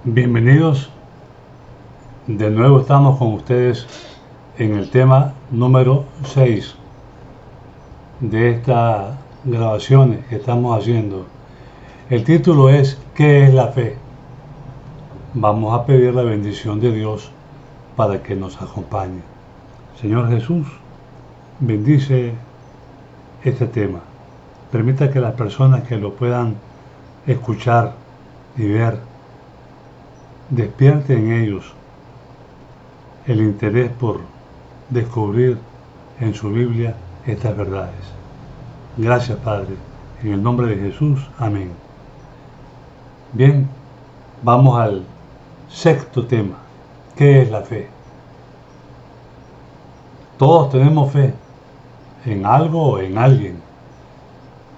Bienvenidos, de nuevo estamos con ustedes en el tema número 6 de estas grabaciones que estamos haciendo. El título es ¿qué es la fe? Vamos a pedir la bendición de Dios para que nos acompañe. Señor Jesús, bendice este tema. Permita que las personas que lo puedan escuchar y ver despierte en ellos el interés por descubrir en su Biblia estas verdades. Gracias, Padre. En el nombre de Jesús. Amén. Bien, vamos al sexto tema. ¿Qué es la fe? Todos tenemos fe en algo o en alguien,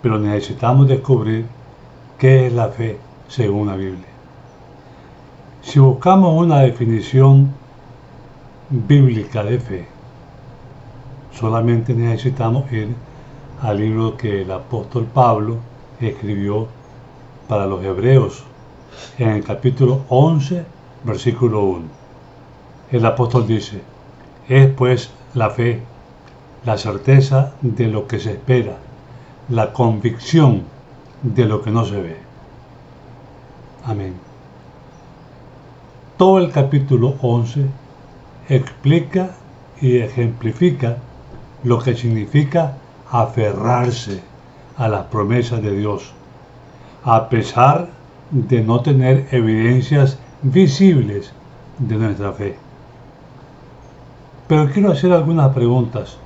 pero necesitamos descubrir qué es la fe según la Biblia. Si buscamos una definición bíblica de fe, solamente necesitamos ir al libro que el apóstol Pablo escribió para los hebreos en el capítulo 11, versículo 1. El apóstol dice: es pues la fe, la certeza de lo que se espera, la convicción de lo que no se ve. Amén. Todo el capítulo 11 explica y ejemplifica lo que significa aferrarse a las promesas de Dios, a pesar de no tener evidencias visibles de nuestra fe. Pero quiero hacer algunas preguntas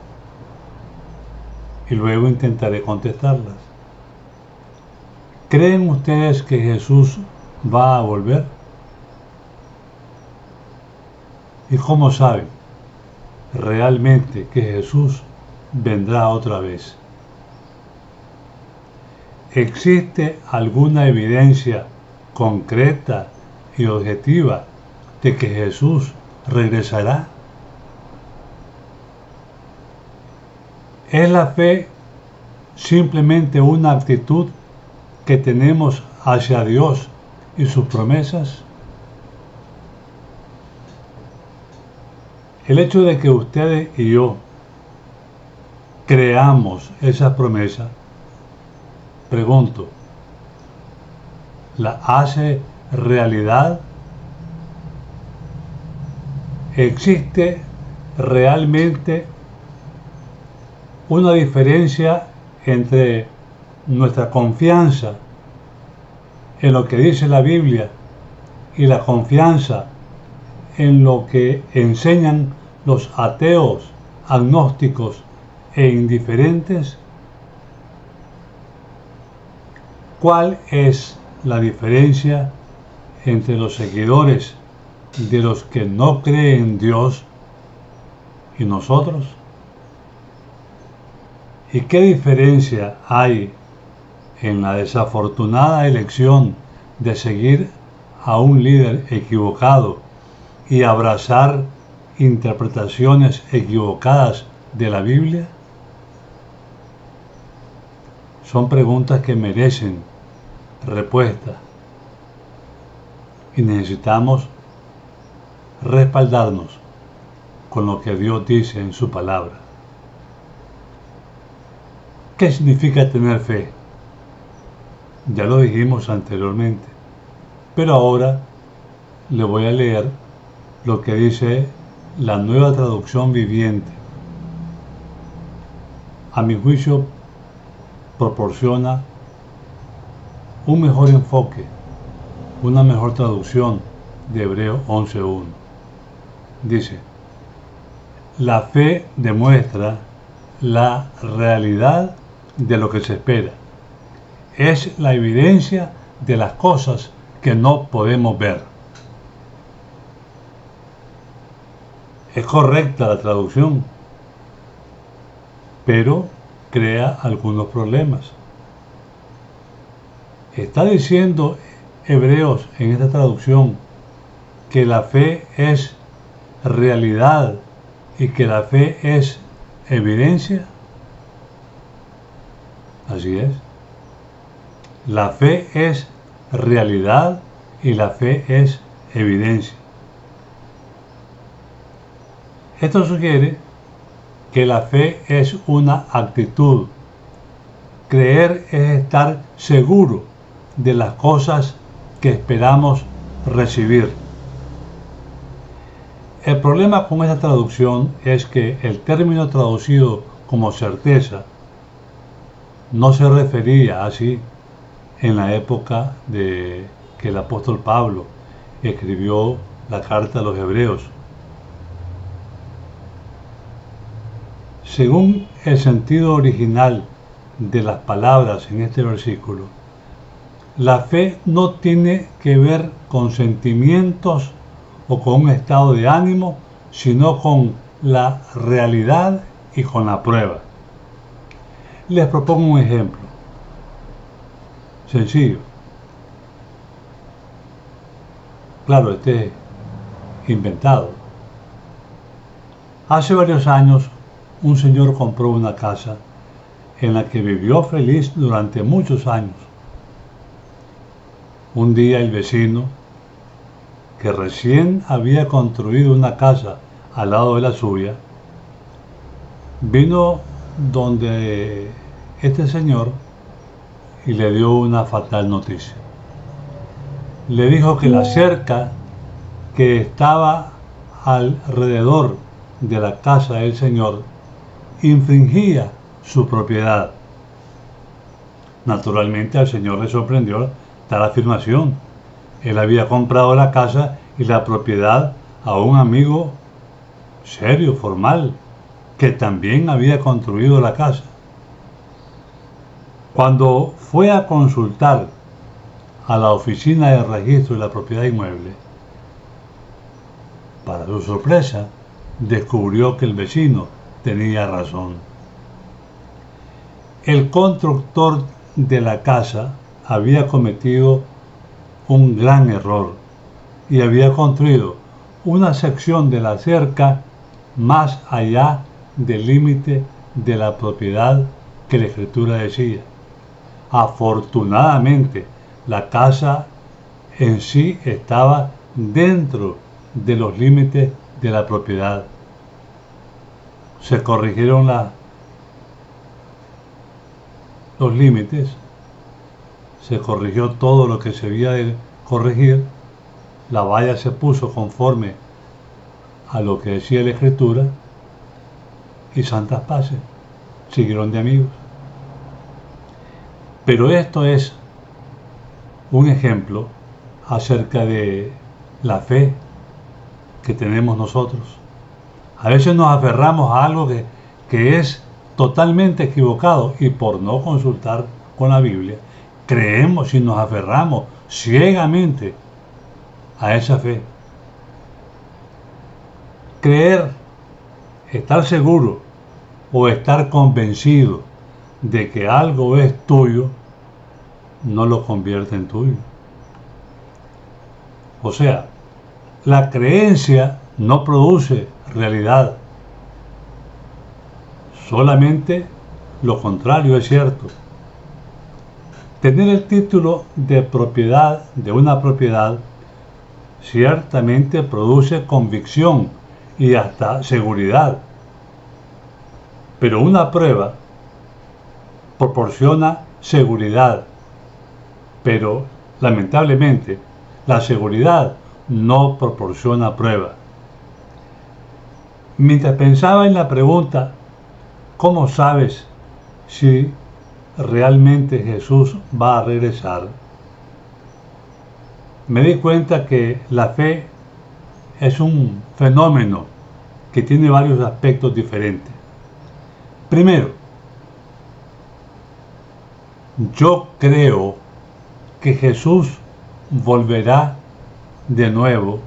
y luego intentaré contestarlas. ¿Creen ustedes que Jesús va a volver? ¿Y cómo saben realmente que Jesús vendrá otra vez? ¿Existe alguna evidencia concreta y objetiva de que Jesús regresará? ¿Es la fe simplemente una actitud que tenemos hacia Dios y sus promesas? El hecho de que ustedes y yo creamos esas promesas, pregunto, ¿la hace realidad? ¿Existe realmente una diferencia entre nuestra confianza en lo que dice la Biblia y la confianza en lo que enseñan los ateos, agnósticos e indiferentes? ¿Cuál es la diferencia entre los seguidores de los que no creen en Dios y nosotros? ¿Y qué diferencia hay en la desafortunada elección de seguir a un líder equivocado y abrazar interpretaciones equivocadas de la Biblia? Son preguntas que merecen respuesta y necesitamos respaldarnos con lo que Dios dice en su palabra. ¿Qué significa tener fe? Ya lo dijimos anteriormente, pero ahora le voy a leer lo que dice la Nueva Traducción Viviente. A mi juicio, proporciona un mejor enfoque, una mejor traducción de Hebreos 11:1. Dice: la fe demuestra la realidad de lo que se espera. Es la evidencia de las cosas que no podemos ver. Es correcta la traducción, pero crea algunos problemas. Está diciendo Hebreos en esta traducción que la fe es realidad y que la fe es evidencia. Así es. La fe es realidad y la fe es evidencia. Esto sugiere que la fe es una actitud. Creer es estar seguro de las cosas que esperamos recibir. El problema con esta traducción es que el término traducido como certeza no se refería así en la época de que el apóstol Pablo escribió la carta a los Hebreos. Según el sentido original de las palabras en este versículo, la fe no tiene que ver con sentimientos o con un estado de ánimo, sino con la realidad y con la prueba. Les propongo un ejemplo sencillo. Claro, este es inventado. Hace varios años, un señor compró una casa en la que vivió feliz durante muchos años. Un día el vecino, que recién había construido una casa al lado de la suya, vino donde este señor y le dio una fatal noticia. Le dijo que la cerca que estaba alrededor de la casa del señor infringía su propiedad. Naturalmente al señor le sorprendió tal afirmación. Él había comprado la casa y la propiedad a un amigo serio, formal, que también había construido la casa. Cuando fue a consultar a la oficina de registro de la propiedad inmueble, para su sorpresa, descubrió que el vecino tenía razón. El constructor de la casa había cometido un gran error y había construido una sección de la cerca más allá del límite de la propiedad que la escritura decía. Afortunadamente, la casa en sí estaba dentro de los límites de la propiedad. Se corrigieron los límites, se corrigió todo lo que se había de corregir, la valla se puso conforme a lo que decía la escritura y santas paces, siguieron de amigos. Pero esto es un ejemplo acerca de la fe que tenemos nosotros. A veces nos aferramos a algo que es totalmente equivocado y por no consultar con la Biblia, creemos y nos aferramos ciegamente a esa fe. Creer, estar seguro o estar convencido de que algo es tuyo, no lo convierte en tuyo. O sea, la creencia no produce realidad. Solamente lo contrario es cierto. Tener el título de propiedad de una propiedad ciertamente produce convicción y hasta seguridad. Pero una prueba proporciona seguridad. Pero lamentablemente la seguridad no proporciona prueba. Mientras pensaba en la pregunta, ¿cómo sabes si realmente Jesús va a regresar? Me di cuenta que la fe es un fenómeno que tiene varios aspectos diferentes. Primero, yo creo que Jesús volverá de nuevo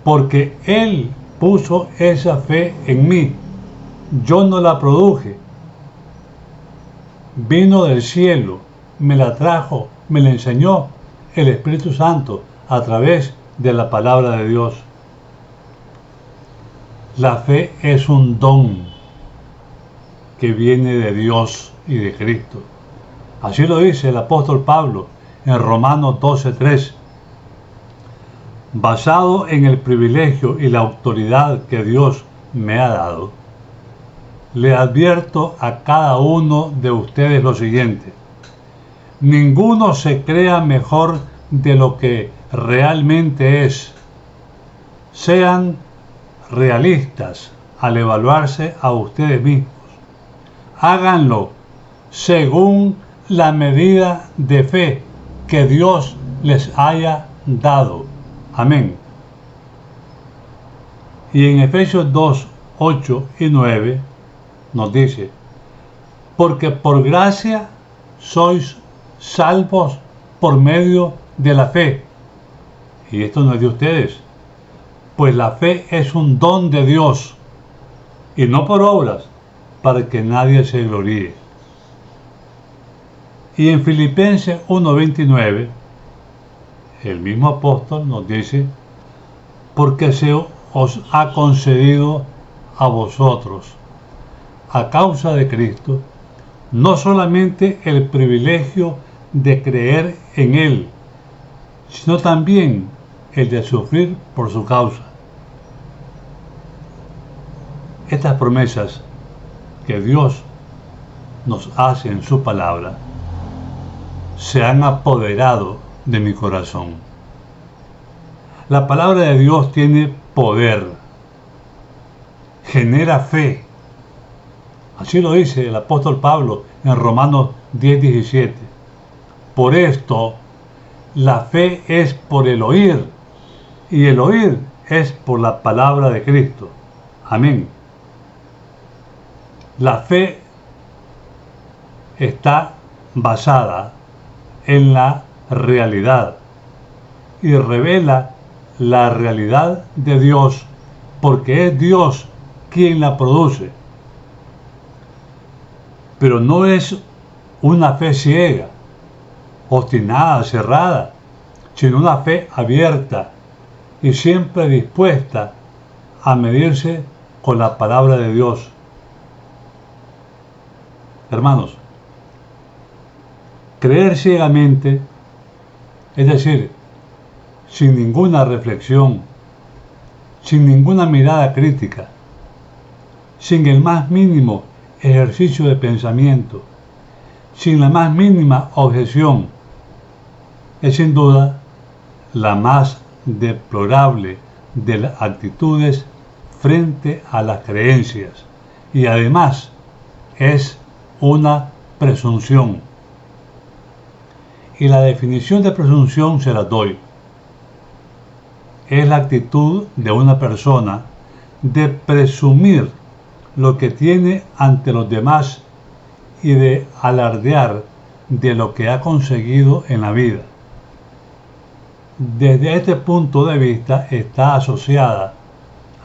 porque Él puso esa fe en mí. Yo no la produje. Vino del cielo, me la trajo, me la enseñó el Espíritu Santo a través de la palabra de Dios. La fe es un don que viene de Dios y de Cristo. Así lo dice el apóstol Pablo en Romanos 12:3. basado en el privilegio y la autoridad que Dios me ha dado, le advierto a cada uno de ustedes lo siguiente: ninguno se crea mejor de lo que realmente es. Sean realistas al evaluarse a ustedes mismos. Háganlo según la medida de fe que Dios les haya dado. Amén. Y en Efesios 2, 8 y 9 nos dice: porque por gracia sois salvos por medio de la fe. Y esto no es de ustedes, pues la fe es un don de Dios, y no por obras, para que nadie se gloríe. Y en Filipenses 1:29, el mismo apóstol nos dice: porque se os ha concedido a vosotros, a causa de Cristo, no solamente el privilegio de creer en Él, sino también el de sufrir por su causa. Estas promesas que Dios nos hace en su palabra se han apoderado de mi corazón. La palabra de Dios tiene poder, genera fe. Así lo dice el apóstol Pablo en Romanos 10:17. Por esto, la fe es por el oír, y el oír es por la palabra de Cristo. Amén. La fe está basada en la realidad y revela la realidad de Dios, porque es Dios quien la produce. Pero no es una fe ciega, obstinada, cerrada, sino una fe abierta y siempre dispuesta a medirse con la palabra de Dios. Hermanos, creer ciegamente, es decir, sin ninguna reflexión, sin ninguna mirada crítica, sin el más mínimo ejercicio de pensamiento, sin la más mínima objeción, es sin duda la más deplorable de las actitudes frente a las creencias, y además es una presunción. Y la definición de presunción se la doy. Es la actitud de una persona de presumir lo que tiene ante los demás y de alardear de lo que ha conseguido en la vida. Desde este punto de vista está asociada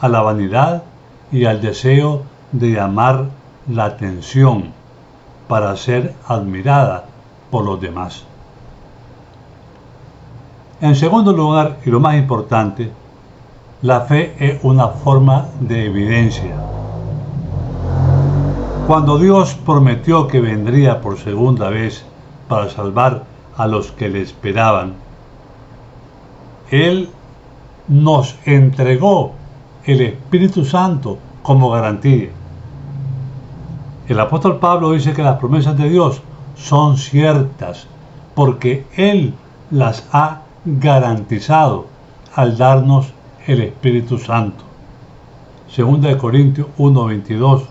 a la vanidad y al deseo de llamar la atención para ser admirada por los demás. En segundo lugar, y lo más importante, la fe es una forma de evidencia. Cuando Dios prometió que vendría por segunda vez para salvar a los que le esperaban, Él nos entregó el Espíritu Santo como garantía. El apóstol Pablo dice que las promesas de Dios son ciertas porque Él las ha garantizado al darnos el Espíritu Santo. 2 Corintios 1:22,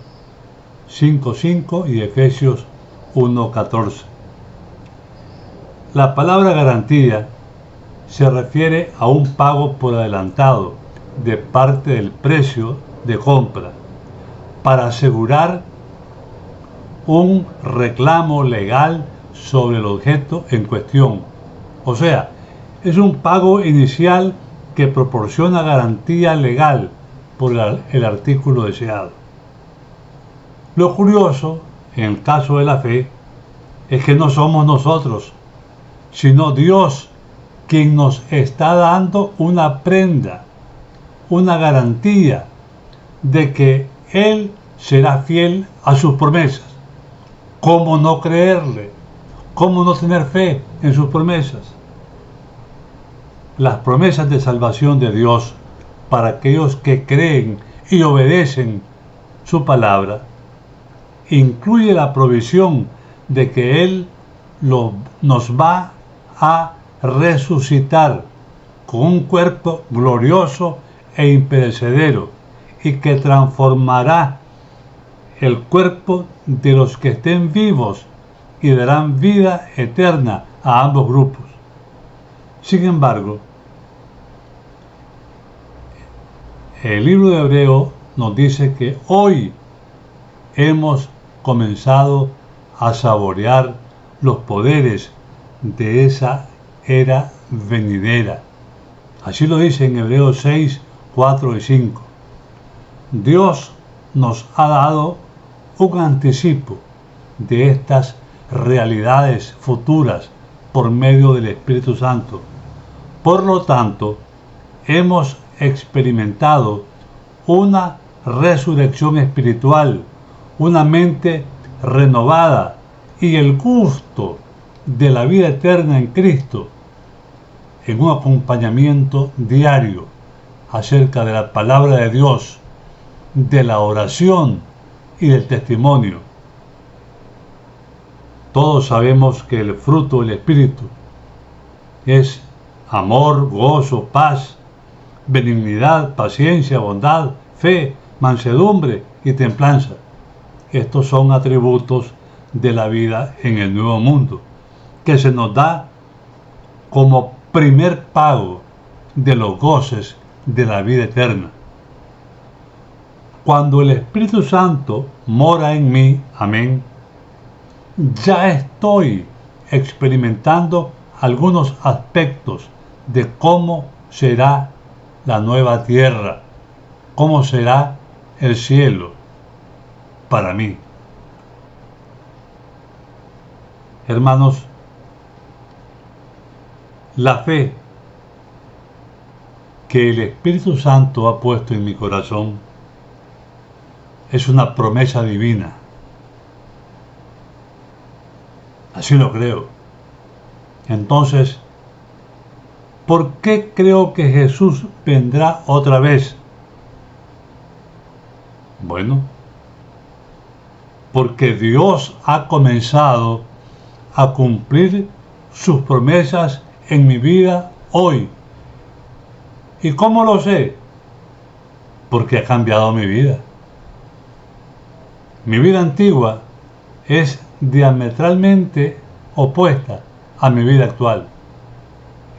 5:5 y Efesios 1:14. La palabra garantía se refiere a un pago por adelantado de parte del precio de compra para asegurar un reclamo legal sobre el objeto en cuestión. O sea, es un pago inicial que proporciona garantía legal por el artículo deseado. Lo curioso, en el caso de la fe, es que no somos nosotros, sino Dios quien nos está dando una prenda, una garantía de que Él será fiel a sus promesas. ¿Cómo no creerle? ¿Cómo no tener fe en sus promesas? las promesas de salvación de Dios para aquellos que creen y obedecen su palabra, incluye la provisión de que Él nos va a resucitar con un cuerpo glorioso e imperecedero y que transformará el cuerpo de los que estén vivos y darán vida eterna a ambos grupos. Sin embargo, el libro de Hebreo nos dice que hoy hemos comenzado a saborear los poderes de esa era venidera. Así lo dice en Hebreos 6, 4 y 5. Dios nos ha dado un anticipo de estas realidades futuras por medio del Espíritu Santo. Por lo tanto, hemos experimentado una resurrección espiritual, una mente renovada y el gusto de la vida eterna en Cristo, en un acompañamiento diario acerca de la palabra de Dios, de la oración y del testimonio. Todos sabemos que el fruto del Espíritu es amor, gozo, paz, benignidad, paciencia, bondad, fe, mansedumbre y templanza. Estos son atributos de la vida en el nuevo mundo, que se nos da como primer pago de los goces de la vida eterna. Cuando el Espíritu Santo mora en mí, amén, ya estoy experimentando algunos aspectos de cómo será la nueva tierra, cómo será el cielo para mí. Hermanos, la fe que el Espíritu Santo ha puesto en mi corazón es una promesa divina. Así lo creo. Entonces, ¿por qué creo que Jesús vendrá otra vez? Bueno, porque Dios ha comenzado a cumplir sus promesas en mi vida hoy. ¿Y cómo lo sé? Porque ha cambiado mi vida. Mi vida antigua es diametralmente opuesta a mi vida actual.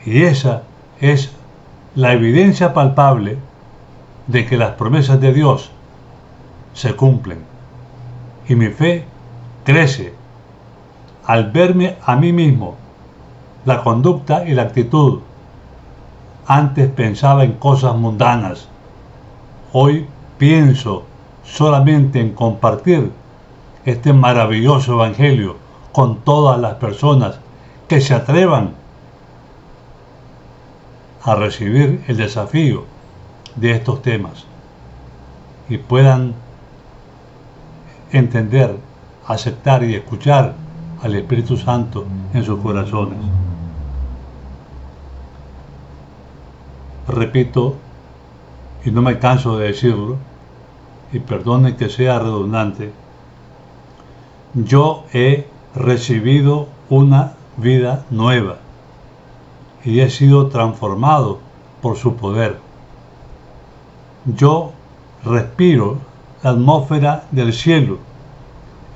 Y esa es la evidencia palpable de que las promesas de Dios se cumplen. Y mi fe crece al verme a mí mismo, la conducta y la actitud. Antes pensaba en cosas mundanas. Hoy pienso solamente en compartir este maravilloso evangelio con todas las personas que se atrevan a recibir el desafío de estos temas y puedan entender, aceptar y escuchar al Espíritu Santo en sus corazones. Repito, y no me canso de decirlo, y perdone que sea redundante, yo he recibido una vida nueva y he sido transformado por su poder. Yo respiro la atmósfera del cielo,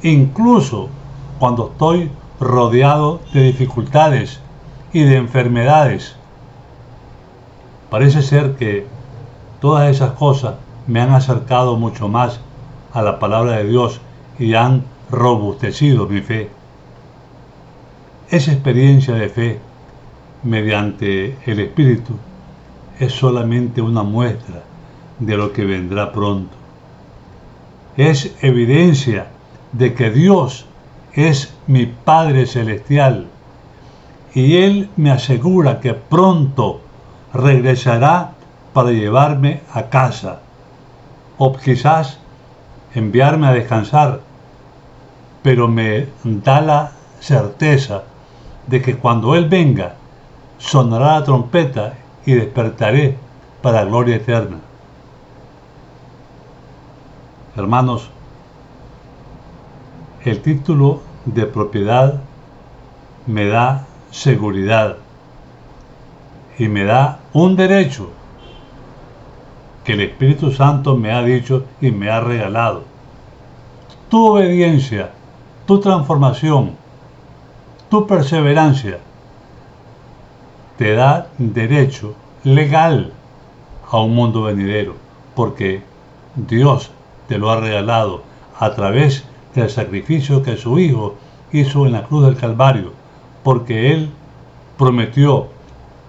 incluso cuando estoy rodeado de dificultades y de enfermedades. Parece ser que todas esas cosas me han acercado mucho más a la palabra de Dios y han robustecido mi fe. Esa experiencia de fe mediante el Espíritu es solamente una muestra de lo que vendrá pronto. Es evidencia de que Dios es mi Padre Celestial y Él me asegura que pronto regresará para llevarme a casa o quizás enviarme a descansar, pero me da la certeza de que cuando Él venga sonará la trompeta y despertaré para gloria eterna. Hermanos, el título de propiedad me da seguridad y me da un derecho que el Espíritu Santo me ha dicho y me ha regalado. Tu obediencia, tu transformación, tu perseverancia te da derecho legal a un mundo venidero, porque Dios te lo ha regalado a través del sacrificio que su Hijo hizo en la cruz del Calvario, porque Él prometió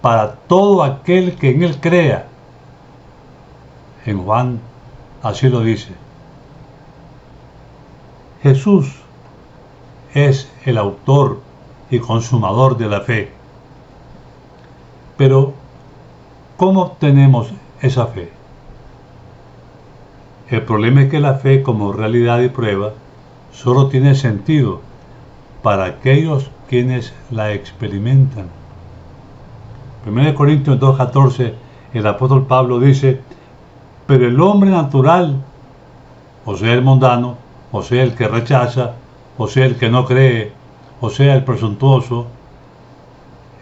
para todo aquel que en Él crea. En Juan así lo dice. Jesús es el autor y consumador de la fe. Pero, ¿cómo obtenemos esa fe? El problema es que la fe como realidad y prueba solo tiene sentido para aquellos quienes la experimentan. 1 Corintios 2:14, el apóstol Pablo dice: pero el hombre natural, o sea el mundano, o sea el que rechaza, o sea el que no cree, o sea el presuntuoso,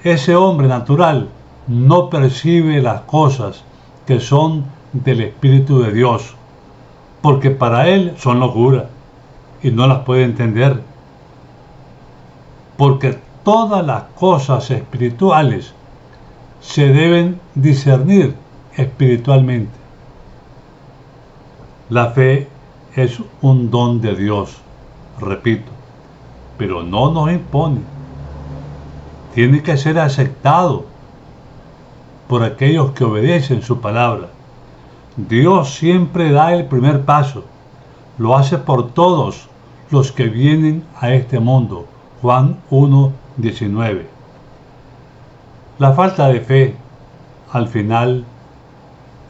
ese hombre natural no percibe las cosas que son del Espíritu de Dios, porque para él son locura y no las puede entender, porque todas las cosas espirituales se deben discernir espiritualmente. La fe es un don de Dios, repito, pero no nos impone. Tiene que ser aceptado por aquellos que obedecen su palabra. Dios siempre da el primer paso. Lo hace por todos los que vienen a este mundo. Juan 1:19. La falta de fe, al final,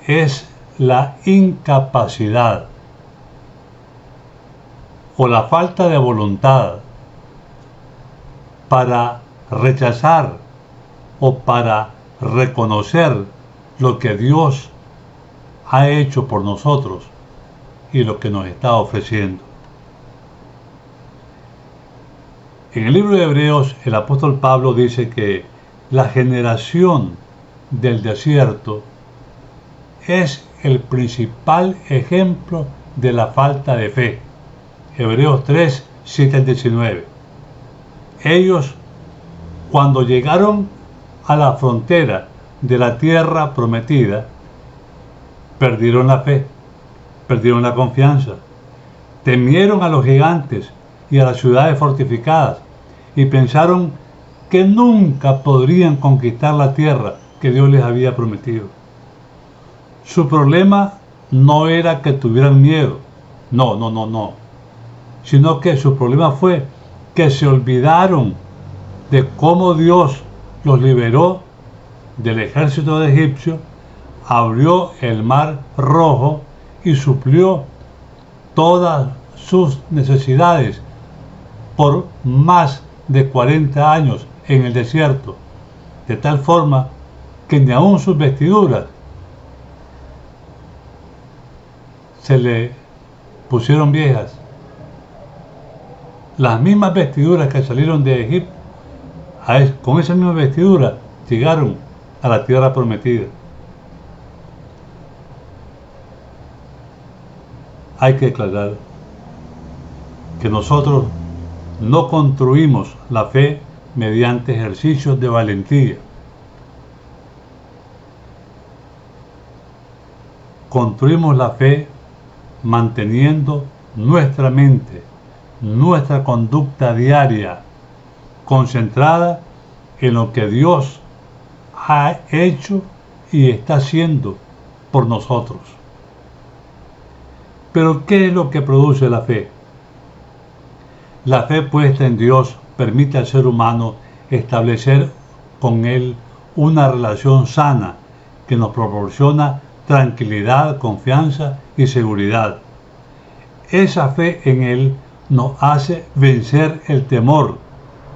es la incapacidad o la falta de voluntad para rechazar o para reconocer lo que Dios ha hecho por nosotros y lo que nos está ofreciendo. En el libro de Hebreos, el apóstol Pablo dice que la generación del desierto es el principal ejemplo de la falta de fe. Hebreos 3, 7 al 19. Ellos, cuando llegaron a la frontera de la tierra prometida, perdieron la fe, perdieron la confianza, temieron a los gigantes y a las ciudades fortificadas y pensaron que nunca podrían conquistar la tierra que Dios les había prometido. Su problema no era que tuvieran miedo, no, sino que su problema fue que se olvidaron de cómo Dios los liberó del ejército de egipcio, abrió el mar rojo y suplió todas sus necesidades por más de 40 años en el desierto, de tal forma que ni aun sus vestiduras se le pusieron viejas. Las mismas vestiduras que salieron de Egipto, con esa misma vestidura llegaron a la tierra prometida. Hay que aclarar que nosotros no construimos la fe mediante ejercicios de valentía. Construimos la fe manteniendo nuestra mente, nuestra conducta diaria, concentrada en lo que Dios ha hecho y está haciendo por nosotros. Pero ¿qué es lo que produce la fe? La fe puesta en Dios permite al ser humano establecer con Él una relación sana que nos proporciona tranquilidad, confianza y seguridad. Esa fe en Él nos hace vencer el temor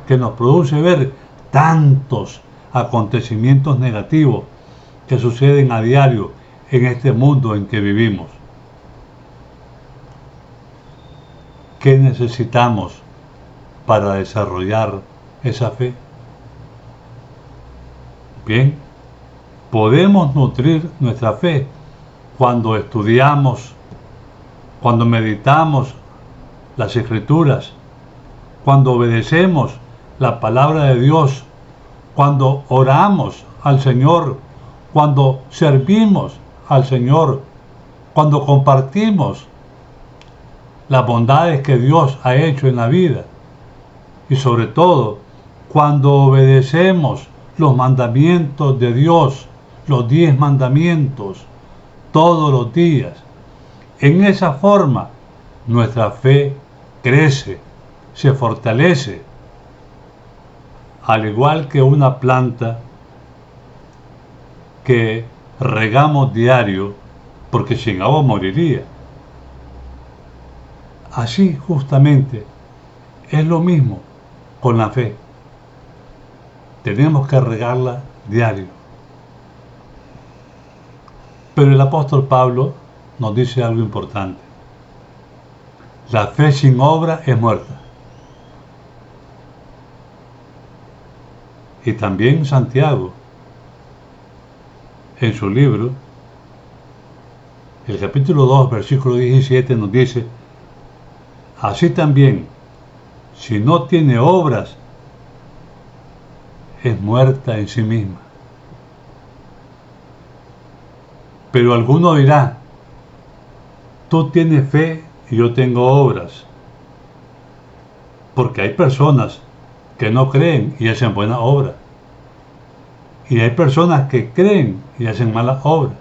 que nos produce ver tantos acontecimientos negativos que suceden a diario en este mundo en que vivimos. ¿Qué necesitamos para desarrollar esa fe? Bien, podemos nutrir nuestra fe cuando estudiamos, cuando meditamos las Escrituras, cuando obedecemos la palabra de Dios, cuando oramos al Señor, cuando servimos al Señor, cuando compartimos las bondades que Dios ha hecho en la vida y sobre todo cuando obedecemos los mandamientos de Dios, los 10 mandamientos, todos los días. En esa forma nuestra fe crece, se fortalece, al igual que una planta que regamos diario, porque sin agua moriría. Así justamente es lo mismo con la fe. Tenemos que regarla diario. Pero el apóstol Pablo nos dice algo importante. La fe sin obra es muerta. Y también Santiago, en su libro, el capítulo 2, versículo 17, nos dice: así también, si no tiene obras, es muerta en sí misma. Pero alguno dirá: tú tienes fe y yo tengo obras. Porque hay personas que no creen y hacen buenas obras. Y hay personas que creen y hacen malas obras.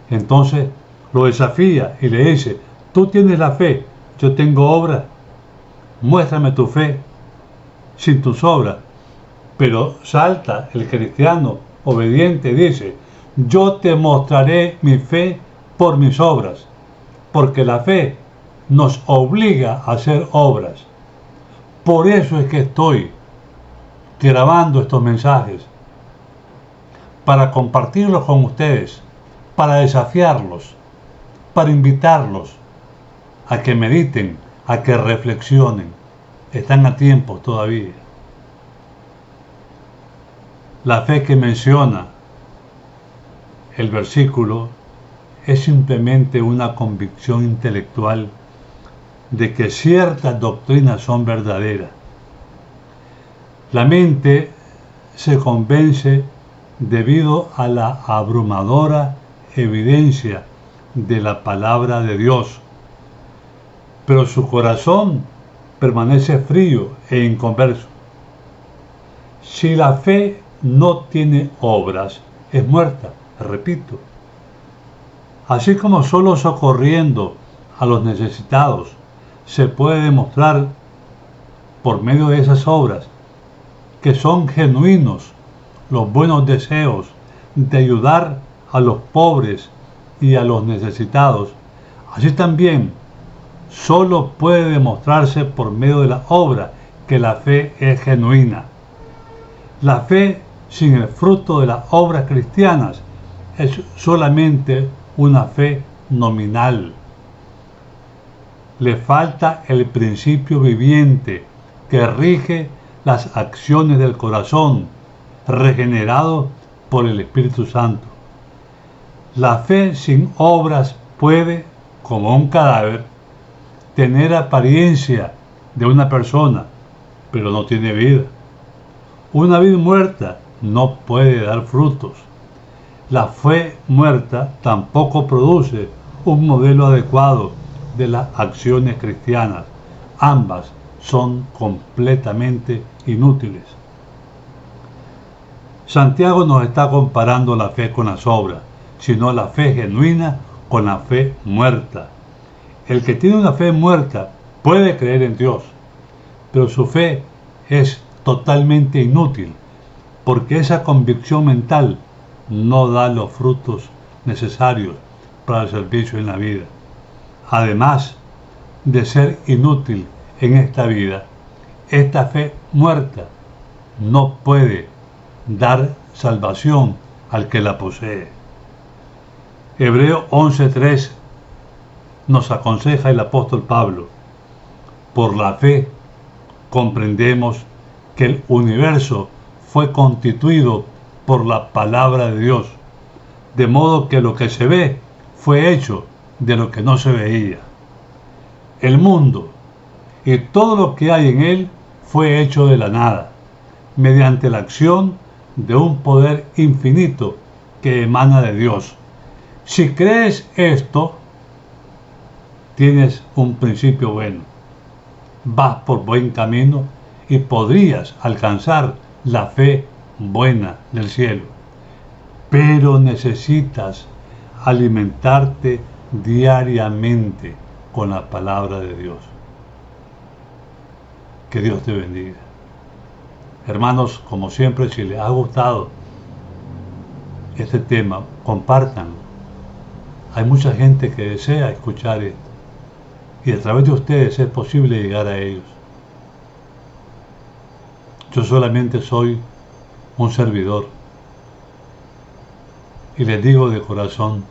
Entonces lo desafía y le dice: tú tienes la fe, yo tengo obras. Muéstrame tu fe sin tus obras. Pero salta el cristiano obediente y dice: yo te mostraré mi fe por mis obras. Porque la fe nos obliga a hacer obras. Por eso es que estoy grabando estos mensajes, para compartirlos con ustedes, para desafiarlos, para invitarlos a que mediten, a que reflexionen. Están a tiempo todavía. La fe que menciona el versículo es simplemente una convicción intelectual de que ciertas doctrinas son verdaderas. La mente se convence debido a la abrumadora evidencia de la palabra de Dios, pero su corazón permanece frío e inconverso. Si la fe no tiene obras, es muerta, repito. Así como solo socorriendo a los necesitados se puede demostrar por medio de esas obras que son genuinos los buenos deseos de ayudar a los pobres y a los necesitados, así también solo puede demostrarse por medio de la obra que la fe es genuina. La fe sin el fruto de las obras cristianas es solamente una fe nominal. Le falta el principio viviente que rige las acciones del corazón, regenerado por el Espíritu Santo. La fe sin obras puede, como un cadáver, tener apariencia de una persona, pero no tiene vida. Una vid muerta no puede dar frutos. La fe muerta tampoco produce un modelo adecuado de las acciones cristianas. Ambas son completamente inútiles. Santiago nos está comparando la fe con las obras, sino la fe genuina con la fe muerta. El que tiene una fe muerta puede creer en Dios, pero su fe es totalmente inútil, porque esa convicción mental no da los frutos necesarios para el servicio en la vida. Además de ser inútil en esta vida, esta fe muerta no puede dar salvación al que la posee. Hebreo 11:3 nos aconseja el apóstol Pablo: por la fe comprendemos que el universo fue constituido por la palabra de Dios, de modo que lo que se ve fue hecho de lo que no se veía. El mundo y todo lo que hay en él fue hecho de la nada, mediante la acción de un poder infinito que emana de Dios. Si crees esto, tienes un principio bueno, vas por buen camino y podrías alcanzar la fe buena del cielo. Pero necesitas alimentarte diariamente con la palabra de Dios. Que Dios te bendiga. Hermanos, como siempre, si les ha gustado este tema, compártanlo. Hay mucha gente que desea escuchar esto y a través de ustedes es posible llegar a ellos. Yo solamente soy un servidor y les digo de corazón,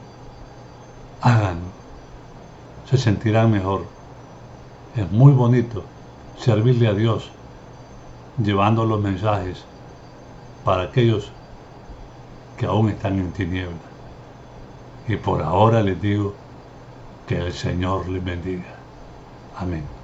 háganlo, se sentirán mejor. Es muy bonito servirle a Dios llevando los mensajes para aquellos que aún están en tinieblas. Y por ahora les digo que el Señor les bendiga. Amén.